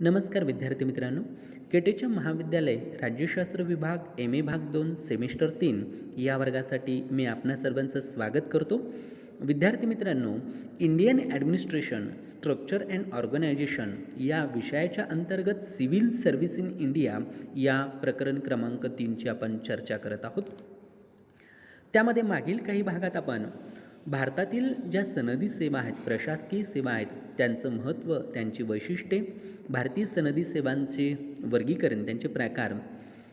नमस्कार विद्यार्थी मित्रांनो. केटेच्या महाविद्यालय राज्यशास्त्र विभाग MA भाग 2 सेमिस्टर 3 या वर्गासाठी मी आपणा सर्वांचं स्वागत करतो. विद्यार्थी मित्रांनो, Indian administration structure and organisation या विषयाच्या अंतर्गत सिव्हिल सर्व्हिस इन इंडिया या प्रकरण क्रमांक 3ची आपण चर्चा करत आहोत. त्यामध्ये मागील काही भागात आपण भारतातील ज्या सनदी सेवा आहेत, प्रशासकीय सेवा आहेत, त्यांचं महत्त्व, त्यांची वैशिष्ट्ये, भारतीय सनदी सेवांचे वर्गीकरण, त्यांचे प्रकार,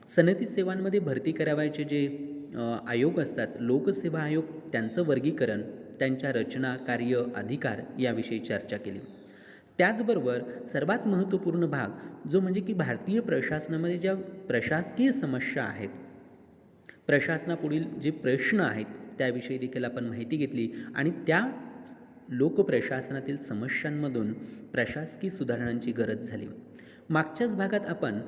सनदी सेवांमध्ये भरती करावयाचे जे आयोग असतात, लोकसेवा आयोग, त्यांचं वर्गीकरण, त्यांच्या रचना, कार्य, अधिकार याविषयी चर्चा केली. त्याचबरोबर सर्वात महत्त्वपूर्ण भाग जो म्हणजे की भारतीय प्रशासनामध्ये ज्या प्रशासकीय समस्या आहेत, प्रशासनापुढील जे प्रश्न आहेत त्याविषयी देखील आपण माहिती घेतली आणि त्या लोकप्रशासनातील समस्यांमधून प्रशासकीय सुधारणांची गरज झाली. मागच्याच भागात आपण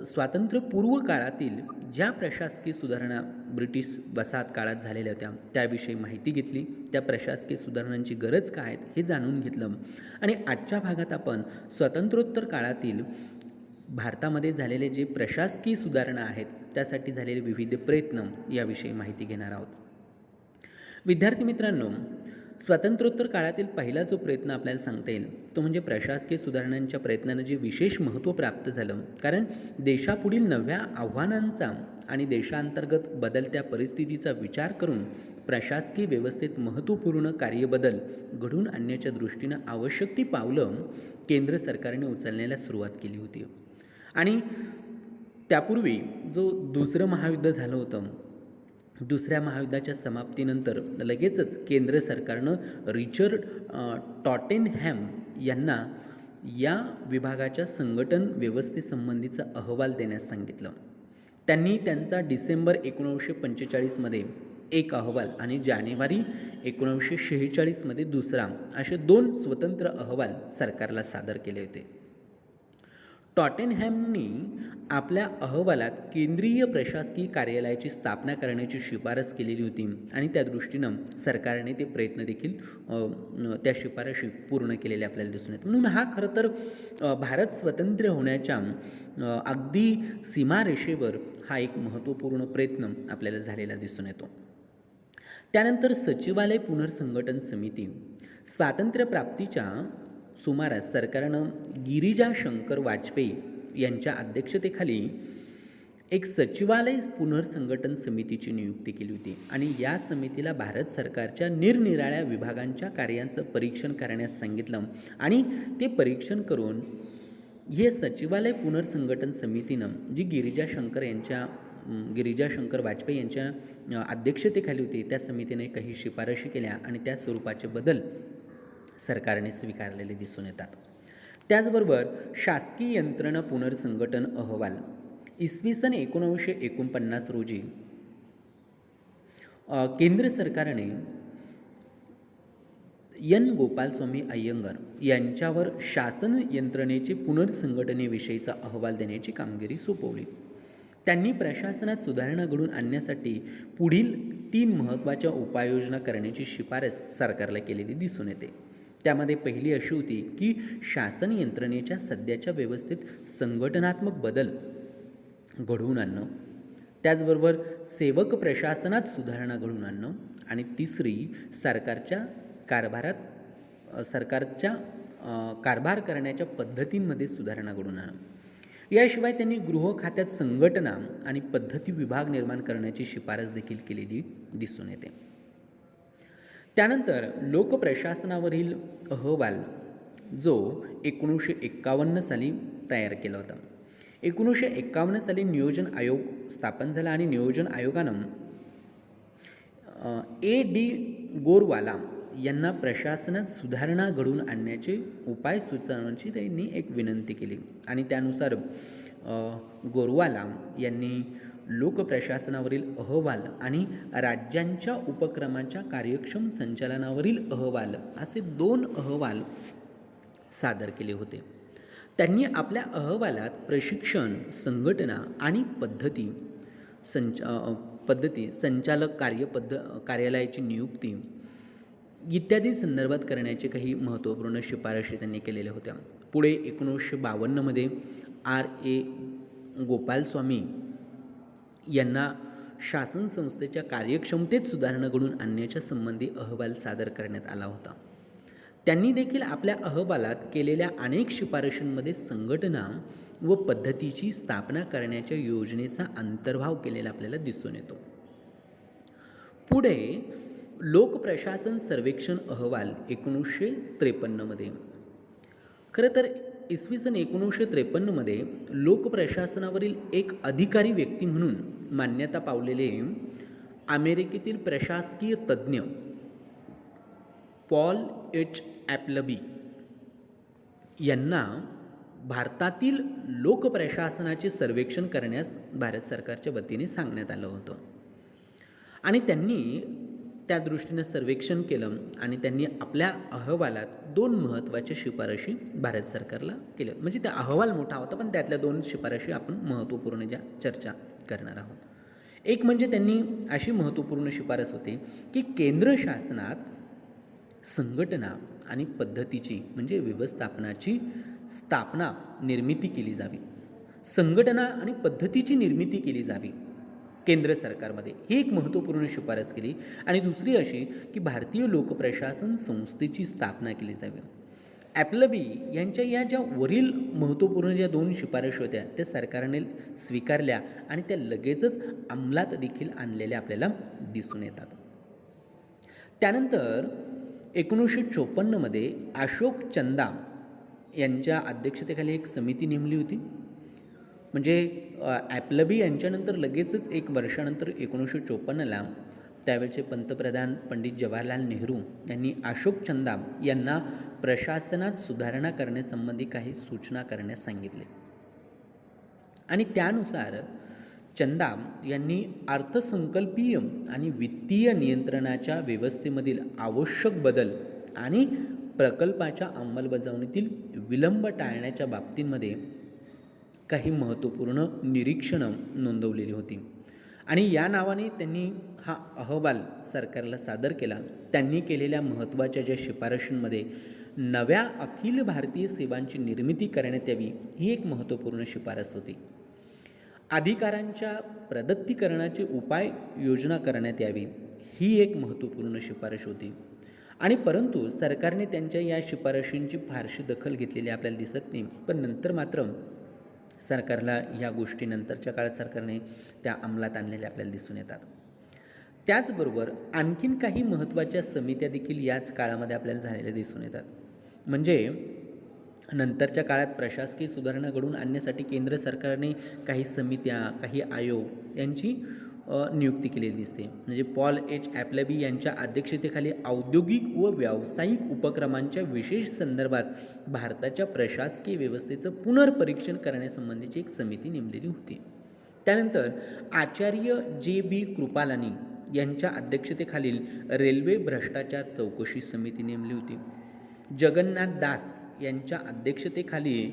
स्वातंत्र्यपूर्व काळातील ज्या प्रशासकीय सुधारणा ब्रिटिश वसाहत काळात झालेल्या होत्या त्याविषयी माहिती घेतली, त्या प्रशासकीय सुधारणांची गरज काय आहेत हे जाणून घेतलं. आणि आजच्या भागात आपण स्वातंत्र्योत्तर काळातील भारतामध्ये झालेले जे प्रशासकीय सुधारणा आहेत त्यासाठी झालेले विविध प्रयत्न याविषयी माहिती घेणार आहोत. विद्यार्थी मित्रांनो, स्वातंत्र्योत्तर काळातील पहिला जो प्रयत्न आपल्याला सांगता येईल तो म्हणजे प्रशासकीय सुधारणांच्या प्रयत्नानं जे विशेष महत्त्व प्राप्त झालं, कारण देशापुढील नव्या आव्हानांचा आणि देशांतर्गत बदलत्या परिस्थितीचा विचार करून प्रशासकीय व्यवस्थेत महत्त्वपूर्ण कार्यबदल घडवून आणण्याच्या दृष्टीनं आवश्यक ती पावलं केंद्र सरकारने उचलण्याला सुरुवात केली होती. आणि त्यापूर्वी जो दुसरं महायुद्ध झालं होतं, दुसऱ्या महायुद्धाच्या समाप्तीनंतर लगेचच केंद्र सरकारनं रिचर्ड टॉटेनहॅम यांना या विभागाच्या संघटन व्यवस्थेसंबंधीचा अहवाल देण्यास सांगितलं. त्यांनी त्यांचा डिसेंबर 1945मध्ये एक अहवाल आणि जानेवारी 1946मध्ये दुसरा असे 2 स्वतंत्र अहवाल सरकारला सादर केले होते. टॉटेनहॅमनी आपल्या अहवालात केंद्रीय प्रशासकीय कार्यालयाची स्थापना करण्याची शिफारस केलेली होती आणि त्या दृष्टीनं सरकारने ते प्रयत्न देखील त्या शिफारशी पूर्ण केलेल्या आपल्याला दिसून येतात. म्हणून हा खरं तर भारत स्वतंत्र होण्याच्या अगदी सीमारेषेवर हा एक महत्त्वपूर्ण प्रयत्न आपल्याला झालेला दिसून येतो. त्यानंतर सचिवालय पुनर्संघटन समिती, स्वातंत्र्यप्राप्तीच्या सुमारास सरकारनं गिरिजा शंकर वाजपेयी यांच्या अध्यक्षतेखाली एक सचिवालय पुनर्संघटन समितीची नियुक्ती केली होती आणि या समितीला भारत सरकारच्या निरनिराळ्या विभागांच्या कार्यांचं परीक्षण करण्यास सांगितलं आणि ते परीक्षण करून हे सचिवालय पुनर्संघटन समितीनं जी गिरिजा शंकर वाजपेयी यांच्या अध्यक्षतेखाली होती त्या समितीने काही शिफारशी केल्या आणि त्या स्वरूपाचे बदल सरकारने स्वीकारलेले दिसून येतात. त्याचबरोबर शासकीय यंत्रणा पुनर्संघटन अहवाल इसवी सन 1949 रोजी केंद्र सरकारने एन गोपालस्वामी अय्यंगार यांच्यावर शासन यंत्रणेचे पुनर्संघटनेविषयीचा अहवाल देण्याची कामगिरी सोपवली. त्यांनी प्रशासनात सुधारणा घडवून आणण्यासाठी पुढील 3 महत्त्वाच्या उपाययोजना करण्याची शिफारस सरकारला केलेली दिसून येते. त्यामध्ये पहिली अशी होती की शासन यंत्रणेच्या सध्याच्या व्यवस्थेत संघटनात्मक बदल घडवून आणणं, त्याचबरोबर सेवक प्रशासनात सुधारणा घडवून आणणं आणि तिसरी सरकारच्या कारभार करण्याच्या पद्धतींमध्ये सुधारणा घडवून आणणं. याशिवाय त्यांनी गृह खात्यात संघटना आणि पद्धती विभाग निर्माण करण्याची शिफारस देखील केलेली दिसून येते. त्यानंतर लोकप्रशासनावरील अहवाल जो 1951 साली तयार केला होता. 1951 साली नियोजन आयोग स्थापन झाला आणि नियोजन आयोगानं A.D. गोरवाला यांना प्रशासनात सुधारणा घडवून आणण्याचे उपाय सुचवण्याची त्यांनी एक विनंती केली आणि त्यानुसार गोरवाला यांनी लोकप्रशासनावरील अहवाल आणि राज्यांच्या उपक्रमांच्या कार्यक्षम संचालनावरील अहवाल असे 2 अहवाल सादर केले होते. त्यांनी आपल्या अहवालात प्रशिक्षण, संघटना आणि पद्धती, संचालक कार्यालयाची नियुक्ती, इत्यादी संदर्भात करण्याचे काही महत्त्वपूर्ण शिफारशी त्यांनी केलेल्या होत्या. पुढे 1952मध्ये R.A. गोपालस्वामी यांना शासन संस्थेच्या कार्यक्षमतेत सुधारणा घडवून आणण्याच्या संबंधी अहवाल सादर करण्यात आला होता. त्यांनी देखील आपल्या अहवालात केलेल्या अनेक शिफारशींमध्ये संघटना व पद्धतीची स्थापना करण्याच्या योजनेचा अंतर्भाव केलेला आपल्याला दिसून येतो. पुढे लोकप्रशासन सर्वेक्षण अहवाल 1953मध्ये. खरं तर इसवी सन 1953मध्ये लोकप्रशासनावरील एक अधिकारी व्यक्ती म्हणून मान्यता पावलेले अमेरिकेतील प्रशासकीय तज्ज्ञ पॉल एच ॲप्लबी यांना भारतातील लोकप्रशासनाचे सर्वेक्षण करण्यास भारत सरकारच्या वतीने सांगण्यात आलं होतं आणि त्यांनी त्या दृष्टीनं सर्वेक्षण केलं आणि त्यांनी आपल्या अहवालात 2 महत्त्वाच्या शिफारशी भारत सरकारला केल्या. म्हणजे त्या अहवाल मोठा होता, पण त्यातल्या 2 शिफारशी आपण महत्त्वपूर्ण ज्या चर्चा करणार आहोत. एक म्हणजे त्यांनी अशी महत्त्वपूर्ण शिफारस होती की केंद्र शासनात संघटना आणि पद्धतीची म्हणजे व्यवस्थापनाची निर्मिती केली जावी. संघटना आणि पद्धतीची निर्मिती केली जावी केंद्र सरकारमध्ये, ही एक महत्त्वपूर्ण शिफारस केली. आणि दुसरी अशी की भारतीय लोकप्रशासन संस्थेची स्थापना केली जावी. ॲप्लबी यांच्या या ज्या वरील महत्त्वपूर्ण ज्या 2 शिफारशी होत्या त्या सरकारने स्वीकारल्या आणि त्या लगेचच अंमलात देखील आणलेल्या आपल्याला दिसून येतात. त्यानंतर 1954मध्ये अशोक चंदा यांच्या अध्यक्षतेखाली एक समिती नेमली होती. म्हणजे ॲप्लबी यांच्यानंतर लगेचच 1 वर्षानंतर 1954ला त्यावेळचे पंतप्रधान पंडित जवाहरलाल नेहरू यांनी अशोक चंदा यांना प्रशासनात सुधारणा करण्यासंबंधी काही सूचना करण्यास सांगितले आणि त्यानुसार चंदा यांनी अर्थसंकल्पीय आणि वित्तीय नियंत्रणाच्या व्यवस्थेमधील आवश्यक बदल आणि प्रकल्पाच्या अंमलबजावणीतील विलंब टाळण्याच्या बाबतींमध्ये काही महत्त्वपूर्ण निरीक्षणं नोंदवलेली होती आणि या नावाने त्यांनी हा अहवाल सरकारला सादर केला. त्यांनी केलेल्या महत्त्वाच्या ज्या शिफारशींमध्ये नव्या अखिल भारतीय सेवांची निर्मिती करण्यात यावी ही एक महत्त्वपूर्ण शिफारस होती. अधिकारांच्या प्रदत्तीकरणाची उपाययोजना करण्यात यावी ही एक महत्त्वपूर्ण शिफारस होती. आणि परंतु सरकारने त्यांच्या या शिफारशींची फारशी दखल घेतलेली आपल्याला दिसत नाही. पण नंतर मात्र सरकारला ह्या गोष्टी नंतरच्या काळात सरकारने त्या अंमलात आणलेल्या आपल्याला दिसून येतात. त्याचबरोबर आणखीन काही महत्त्वाच्या समित्या देखील याच काळामध्ये आपल्याला झालेल्या दिसून येतात. म्हणजे नंतरच्या काळात प्रशासकीय सुधारणा घडवून आणण्यासाठी केंद्र सरकारने काही समित्या, काही आयोग यांची नियुक्ती केलेली दिसते. म्हणजे पॉल एच ॲप्लबी यांच्या अध्यक्षतेखाली औद्योगिक व व्यावसायिक उपक्रमांच्या विशेष संदर्भात भारताच्या प्रशासकीय व्यवस्थेचं पुनर्परीक्षण करण्यासंबंधीची एक समिती नेमलेली होती. त्यानंतर आचार्य जे.बी. कृपालानी यांच्या अध्यक्षतेखालील रेल्वे भ्रष्टाचार चौकशी समिती नेमली होती. जगन्नाथ दास यांच्या अध्यक्षतेखाली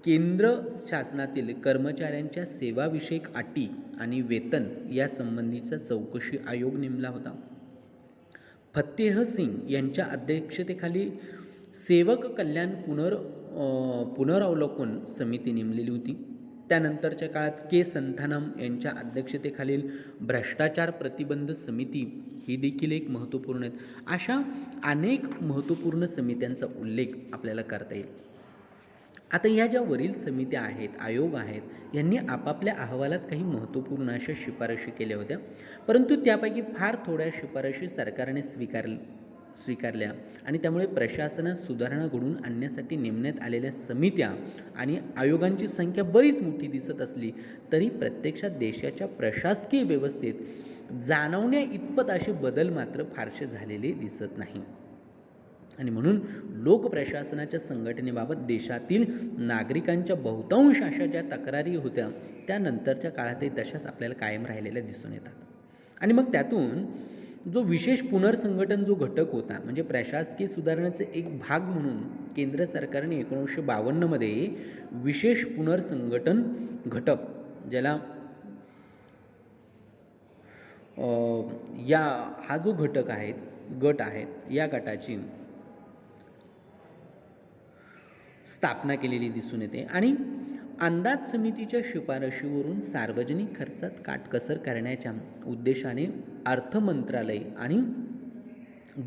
केंद्र शासनातील कर्मचाऱ्यांच्या सेवाविषयक अटी आणि वेतन या संबंधीचा चौकशी आयोग नेमला होता. फतेह सिंग यांच्या अध्यक्षतेखाली सेवक कल्याण पुनरावलोकन समिती नेमलेली होती. त्यानंतरच्या काळात के संथानम यांच्या अध्यक्षतेखालील भ्रष्टाचार प्रतिबंध समिती ही देखील एक महत्त्वपूर्ण आहेत. अशा अनेक महत्त्वपूर्ण समित्यांचा उल्लेख आपल्याला करता येईल. आता या ज्या वरील समित्या आहेत, आयोग आहेत, यांनी आपापल्या अहवालात काही महत्त्वपूर्ण अशा शिफारशी केल्या होत्या. परंतु त्यापैकी फार थोड्या शिफारशी सरकारने स्वीकारल्या आणि त्यामुळे प्रशासनात सुधारणा घडवून आणण्यासाठी नेमण्यात आलेल्या समित्या आणि आयोगांची संख्या बरीच मोठी दिसत असली तरी प्रत्यक्षात देशाच्या प्रशासकीय व्यवस्थेत जाणवण्या इतपत असे बदल मात्र फारसे झालेले दिसत नाही. आणि म्हणून लोकप्रशासनाच्या संघटनेबाबत देशातील नागरिकांच्या बहुतांश अशा ज्या तक्रारी होत्या त्यानंतरच्या काळातही तशाच आपल्याला कायम राहिलेल्या दिसून येतात. आणि मग त्यातून जो विशेष पुनर्संघटन जो घटक होता म्हणजे प्रशासकीय सुधारणेचे एक भाग म्हणून केंद्र सरकारने 1952मध्ये विशेष पुनर्संघटन घटक ज्याला हा जो घटक आहे गट आहेत, या गटाची स्थापना केलेली दिसून येते आणि अंदाज समितीच्या शिफारशीवरून सार्वजनिक खर्चात काटकसर करण्याच्या उद्देशाने अर्थ मंत्रालय आणि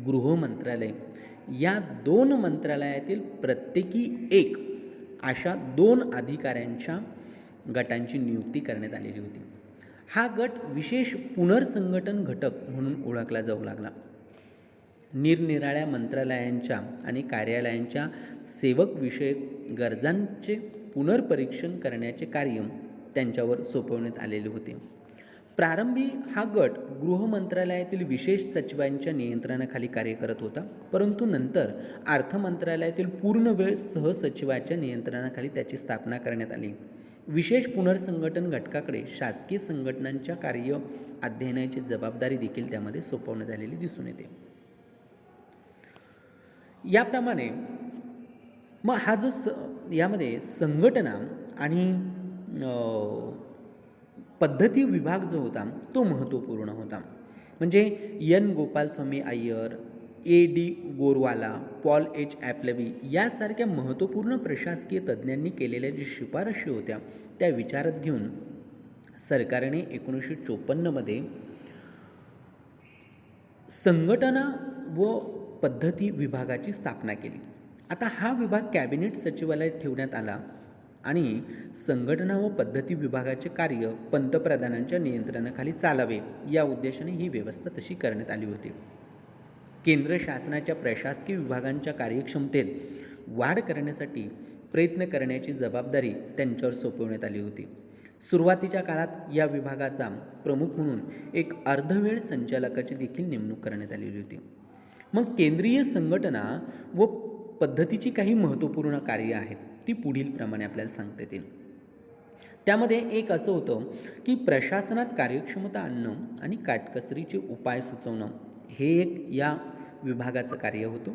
गृह मंत्रालय या 2 मंत्रालयातील प्रत्येकी एक अशा 2 अधिकाऱ्यांच्या गटांची नियुक्ती करण्यात आलेली होती. हा गट विशेष पुनर्संघटन घटक म्हणून ओळखला जाऊ लागला. निरनिराळ्या मंत्रालयांच्या आणि कार्यालयांच्या सेवकविषयक गरजांचे पुनर्परीक्षण करण्याचे कार्य त्यांच्यावर सोपवण्यात आलेले होते. प्रारंभी हा गट गृह मंत्रालयातील विशेष सचिवांच्या नियंत्रणाखाली कार्य करत होता, परंतु नंतर अर्थ मंत्रालयातील पूर्णवेळ सहसचिवाच्या नियंत्रणाखाली त्याची स्थापना करण्यात आली. विशेष पुनर्संघटन घटकाकडे शासकीय संघटनांच्या कार्य अध्ययनाची जबाबदारी देखील त्यामध्ये सोपवण्यात आलेली दिसून येते. याप्रमाणे मग हा जो यामध्ये संघटना आणि पद्धती विभाग जो होता तो महत्त्वपूर्ण होता. म्हणजे N Gopalaswami Iyer, A.D. Gorwala, Paul H. Appleby यासारख्या महत्त्वपूर्ण प्रशासकीय तज्ज्ञांनी केलेल्या ज्या शिफारशी होत्या त्या विचारात घेऊन सरकारने 1954मध्ये संघटना व पद्धती विभागाची स्थापना केली. आता हा विभाग कॅबिनेट सचिवालयात ठेवण्यात आला आणि संघटना व पद्धती विभागाचे कार्य पंतप्रधानांच्या नियंत्रणाखाली चालावे या उद्देशाने ही व्यवस्था तशी करण्यात आली होती. केंद्र शासनाच्या प्रशासकीय विभागांच्या कार्यक्षमतेत वाढ करण्यासाठी प्रयत्न करण्याची जबाबदारी त्यांच्यावर सोपवण्यात आली होती. सुरुवातीच्या काळात या विभागाचा प्रमुख म्हणून एक अर्धवेळ संचालकाची देखील नेमणूक करण्यात आलेली होती. मग केंद्रीय संघटना व पद्धतीची काही महत्त्वपूर्ण कार्य आहेत ती पुढील प्रमाणे आपल्याला सांगता येतील. त्यामध्ये एक असं होतं की प्रशासनात कार्यक्षमता आणणं आणि काटकसरीचे उपाय सुचवणं हे एक या विभागाचं कार्य होतं.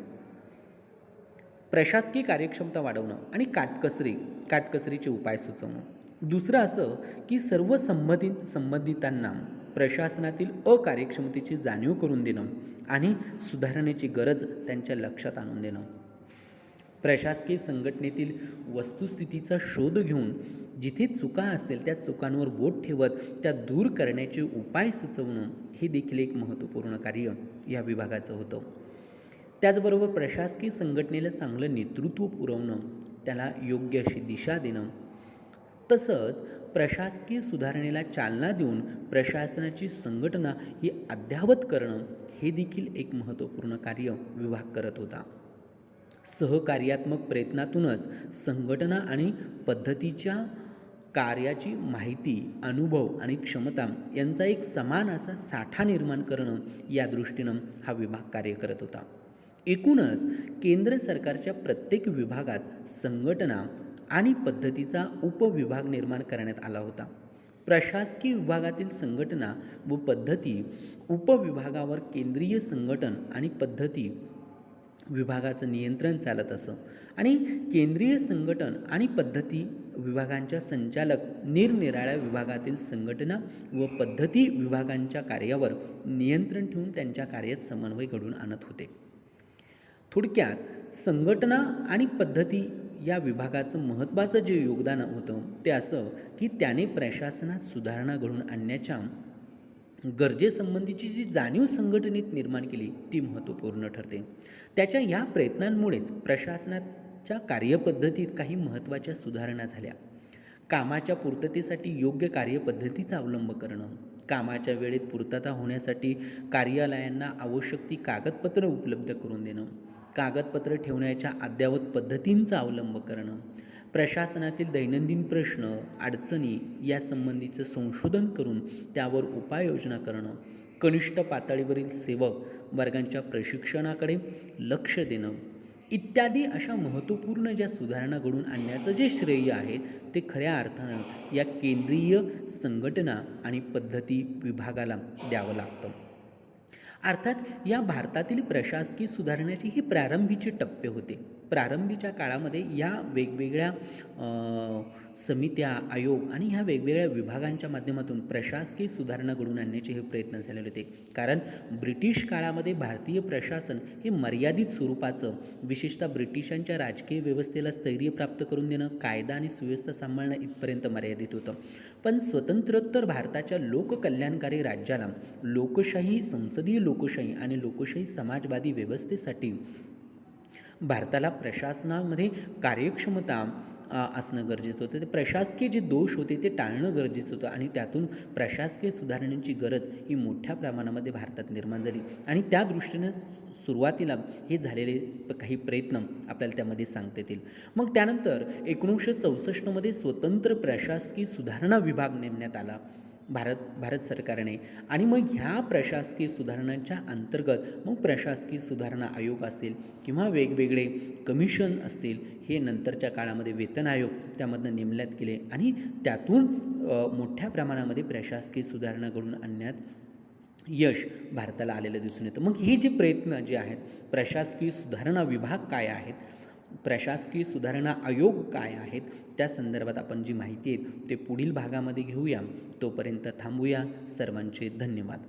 प्रशासकीय कार्यक्षमता वाढवणं आणि काटकसरीचे उपाय सुचवणं. दुसरं असं की सर्व संबंधितांना प्रशासनातील अकार्यक्षमतेची जाणीव करून देणं आणि सुधारण्याची गरज त्यांच्या लक्षात आणून देणं. प्रशासकीय संघटनेतील वस्तुस्थितीचा शोध घेऊन जिथे चुका असतील त्या चुकांवर बोट ठेवत त्या दूर करण्याचे उपाय सुचवणं हे देखील एक महत्त्वपूर्ण कार्य या विभागाचं होतं. त्याचबरोबर प्रशासकीय संघटनेला चांगलं नेतृत्व पुरवणं, त्याला योग्य अशी दिशा देणं, तसंच प्रशासकीय सुधारणेला चालना देऊन प्रशासनाची संघटना ही अद्ययावत करणं हे देखील एक महत्त्वपूर्ण कार्य विभाग करत होता. सहकार्यात्मक प्रयत्नातूनच संघटना आणि पद्धतीच्या कार्याची माहिती, अनुभव आणि क्षमता यांचा एक समान असा साठा निर्माण करणं या दृष्टीनं हा विभाग कार्य करत होता. एकूणच केंद्र सरकारच्या प्रत्येक विभागात संघटना आणि पद्धतीचा उपविभाग निर्माण करण्यात आला होता. प्रशासकीय विभागातील संघटना व पद्धती उपविभागावर केंद्रीय संघटन आणि पद्धती विभागाचं नियंत्रण चालत असं आणि केंद्रीय संघटन आणि पद्धती विभागांच्या संचालक निरनिराळ्या विभागातील संघटना व पद्धती विभागांच्या कार्यावर नियंत्रण ठेवून त्यांच्या कार्यात समन्वय घडवून आणत होते. थोडक्यात संघटना आणि पद्धती या विभागाचं महत्त्वाचं जे योगदान होतं ते असं की त्याने प्रशासनात सुधारणा घडवून आणण्याच्या गरजेसंबंधीची जी जाणीव संघटनेत निर्माण केली ती महत्त्वपूर्ण ठरते. त्याच्या या प्रयत्नांमुळेच प्रशासनाच्या कार्यपद्धतीत काही महत्त्वाच्या सुधारणा झाल्या. कामाच्या पूर्ततेसाठी योग्य कार्यपद्धतीचा अवलंब करणं, कामाच्या वेळेत पूर्तता होण्यासाठी कार्यालयांना आवश्यक ती कागदपत्रं उपलब्ध करून देणं, कागदपत्र ठेवण्याच्या अद्ययावत पद्धतींचा अवलंब करणं, प्रशासनातील दैनंदिन प्रश्न, अडचणी यासंबंधीचं संशोधन करून त्यावर उपाययोजना करणं, कनिष्ठ पातळीवरील सेवक वर्गांच्या प्रशिक्षणाकडे लक्ष देणं इत्यादी अशा महत्त्वपूर्ण ज्या सुधारणा घडवून आणण्याचं जे श्रेय आहे ते खऱ्या अर्थानं या केंद्रीय संघटना आणि पद्धती विभागाला द्यावं लागतं. अर्थात या भारतातील प्रशासकीय सुधारण्याचे हे प्रारंभीचे टप्पे होते. प्रारंभीच्या काळामध्ये या वेगवेगळ्या समित्या, आयोग आणि ह्या वेगवेगळ्या विभागांच्या माध्यमातून प्रशासकीय सुधारणा घडवून आणण्याचे हे प्रयत्न झालेले होते. कारण ब्रिटिश काळामध्ये भारतीय प्रशासन हे मर्यादित स्वरूपाचं, विशेषतः ब्रिटिशांच्या राजकीय व्यवस्थेला स्थैर्य प्राप्त करून देणं, कायदा आणि सुव्यवस्था सांभाळणं इथपर्यंत मर्यादित होतं. पण स्वतंत्रोत्तर भारताच्या लोककल्याणकारी राज्याला लोकशाही, संसदीय लोकशाही आणि लोकशाही समाजवादी व्यवस्थेसाठी भारताला प्रशासनामध्ये कार्यक्षमता असणं गरजेचं होतं. ते प्रशासकीय जे दोष होते ते टाळणं गरजेचं होतं आणि त्यातून प्रशासकीय सुधारणेची गरज ही मोठ्या प्रमाणामध्ये भारतात निर्माण झाली आणि त्या दृष्टीनं सुरुवातीला हे झालेले काही प्रयत्न आपल्याला त्यामध्ये सांगता येतील. मग त्यानंतर 1964मध्ये स्वतंत्र प्रशासकीय सुधारणा विभाग नेमण्यात आला भारत सरकारने आणि मग ह्या प्रशासकीय सुधारणांच्या अंतर्गत मग प्रशासकीय सुधारणा आयोग असेल किंवा वेगवेगळे कमिशन असतील, हे नंतरच्या काळामध्ये वेतन आयोग त्यामधनं नेमण्यात गेले आणि त्यातून मोठ्या प्रमाणामध्ये प्रशासकीय सुधारणा घडवून आणण्यात यश भारताला आलेलं दिसून येतं. मग हे जे प्रयत्न जे आहेत, प्रशासकीय सुधारणा विभाग काय आहेत, प्रशासकीय सुधारणा आयोग काय आहेत, त्या संदर्भात आपण जी माहिती आहे ते पुढील भागामध्ये घेऊया. तोपर्यंत थांबूया. सर्वांचे धन्यवाद.